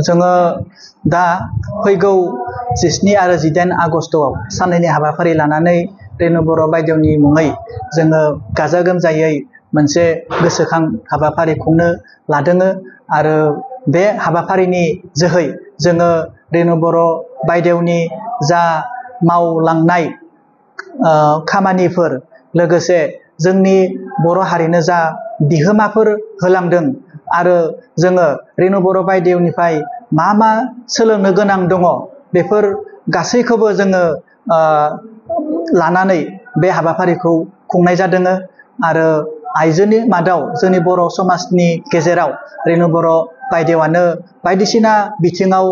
जोङो दा फैगौ 17 आरो 18 आगस्तआव साननैनि हाबाफारि लानानै रेणु बर' बायदेवनि मुङै जोङो गाजा गोमजायै मोनसे गोसोखां हाबाफारि खुंनो लादों आरो बे हाबाफारिनि जोहै जोङो रेणु बर' बायदेवनि जा मावलांनाय खामानिफोर लोगोसे जोंनि बर' हारिनो जा बिहोमाफोर होलांदों आरो जोङो रेणु बर' बायदेवनिफ्राय मा सोलोंनो गोनां दङ बेफोर गासैखौबो जोङो लानानै बे हाबाफारिखौ खुंनाय जादों आरो आइजोनि मादाव जोंनि बर' समाजनि गेजेराव रेणु बर' बायदेवानो बायदिसिना बिथिङाव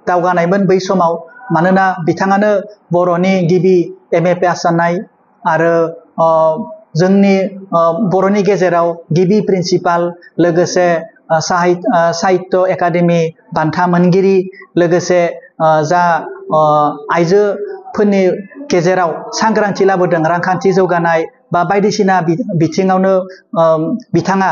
दावगानायमोन बै समाव मानोना बिथाङानो बर'नि गिबि MA पास जानाय आरो जोंनि बर'नि गेजेराव गिबि प्रिन्सिपाल लोगोसे साहित्य एकाडेमि बान्था मोनगिरि लोगोसे जा आइजोफोरनि गेजेराव सांग्रांथि लाबोदों रांखान्थि जौगानाय बा बायदिसिना बिथिङावनो बिथाङा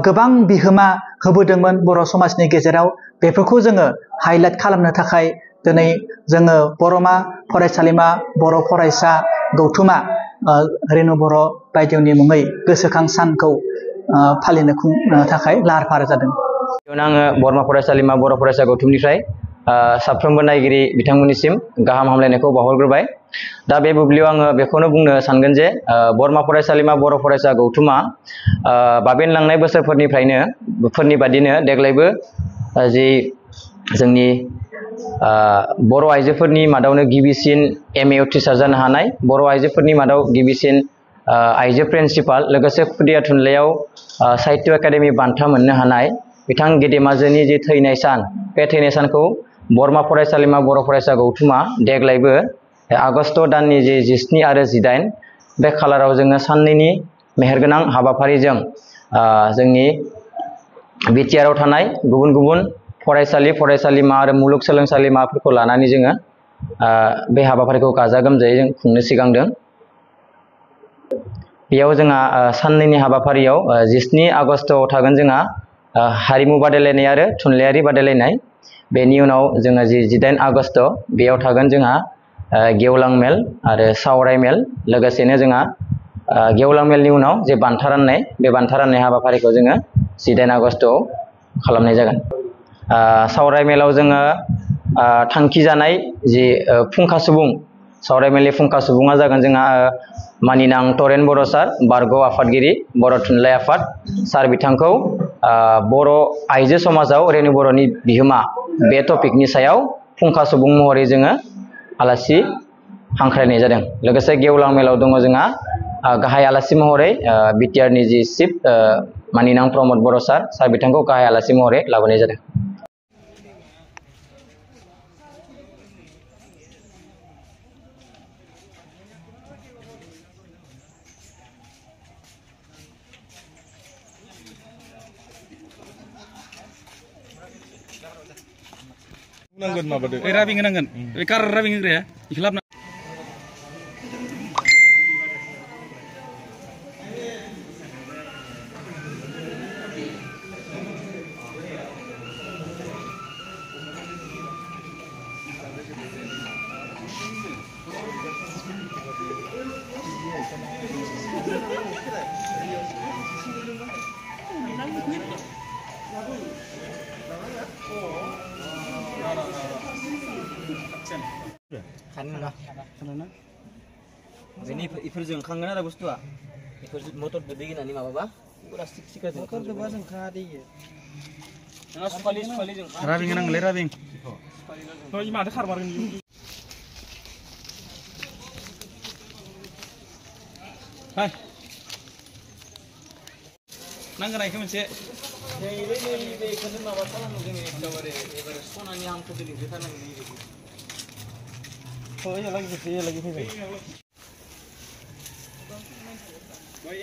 गोबां बिहोमा होबोदोंमोन बर' समाजनि गेजेराव बेफोरखौ जोङो हाइलाइट खालामनो थाखाय दिनै जोङो बर'मा फरायसालिमा बर' फरायसा गौथुमा रेणु बर' बायदेवनि मुङै गोसोखां सानखौ फालिनो थाखाय लाहार फाहार जादों। आङो बरमा फरायसालिमा बर' फरायसा गौथुमनिफ्राय साफ्रोमबो नायगिरि बिथांमोननिसिम गाहाम हामलायनायखौ बावहरग्रोबाय। दा बे बुब्लियाव आङो बेखौनो बुंनो सानगोन जे बरमा फरायसालिमा बर' फरायसा गौथुमा बाबेनलांनाय बोसोरफोरनि बादिनो देग्लायबो जि जोंनि बर' आइजोफोरनि मादावनो गिबिसिन MA उथ्रिसार जानो हानाय बर' आइजोफोरनि मादाव गिबिसिन आइजो प्रिन्सिपाल लोगोसे खुदिया थुनलाइयाव साहित्य एकाडेमि बान्था मोननो हानाय बिथां गेदेमाजोनि जि थैनाय सान बे थैनाय सानखौ बरमा फरायसालिमा बर' फरायसा गौथुमा देग्लायबो आगस्ट दाननि जि 17 आरो 18 बे खालाराव जोङो साननैनि मेहेरगोनां हाबाफारिजों जोंनि BTR आव थानाय गुबुन गुबुन फरायसालि फरायसालिमा आरो मुलुगसोलोंसालिमाफोरखौ लानानै जोङो बे हाबाफारिखौ गाजा गोमजायै जों खुंनो सिगांदों। बेयाव जोंहा साननैनि हाबाफारियाव 17 आगस्टआव थागोन जोंहा हारिमु बादायलायनाय आरो थुनलाइयारि बादायलायनाय बेनि उनाव जोङो जि 18 आगस्ट बेयाव थागोन जोंहा गेवलां मेल आरो सावराय मेल लोगोसेनो जोंहा गेवलां मेलनि उनाव जे बान्था राननाय बे बान्था राननाय हाबाफारिखौ जोङो 18 आगस्टआव खालामनाय जागोन। सावराय मेलाव जोङो थांखि जानाय जि फुंखा सुबुं सावराय मेलनि फुंखा सुबुङा जागोन जोंहा मानिनां तरेन बर' सार बारग' आफादगिरि बर' थुनलाइ आफाद सार बिथांखौ बर' आइजो समाजाव रेणु बर'नि बिहोमा बे टपिकनि सायाव फुंखा सुबुं महरै जोङो आलासि हांख्रायनाय जादों। लोगोसे गेवलां मेलाव दङ जोंहा गाहाय आलासि महरै BTR नि जि चिफ मानिनां प्रमद बर' सार बिथांखौ गाहाय आलासि महरै लाबोनाय जादों। नांगोन माबादो राबिं नांगोन बे कार राबिं होग्राया इखो लाबना इफोरजों खांगोन आरो बुस्थुआ इफोर मटर दै होनानै माबाबा पुरा सिका मटर जोबा जों खा दैयो नोंहा सुखालि जों राबिं नांगोनलै राबिं इ माथो खारमारगोन हाय नांगोन इखो मोनसे बेखौनो माबा खालामो जोङो एकदबारे एबारे सनानि हांखो फैबाय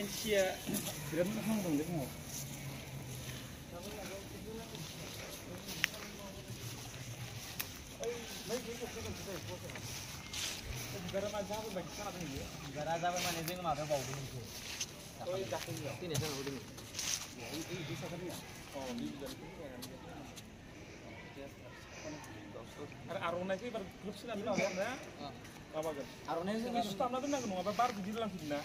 एनसिया बिराद मोजां दंलै फुङाव बिबारा मा जाबोर बायदि जाना दं बियो बिबारा जाबाय माने जोङो माबायाव बावदों बेखौ थैनाय सानाव दोङो आर'नाइखौ एबार ग्रोब सोनानै माबागोन ना माबागोन आर'नाइखौ सुथाबना दोननांगौ नङाबा बार गिदिर लांफिनो ना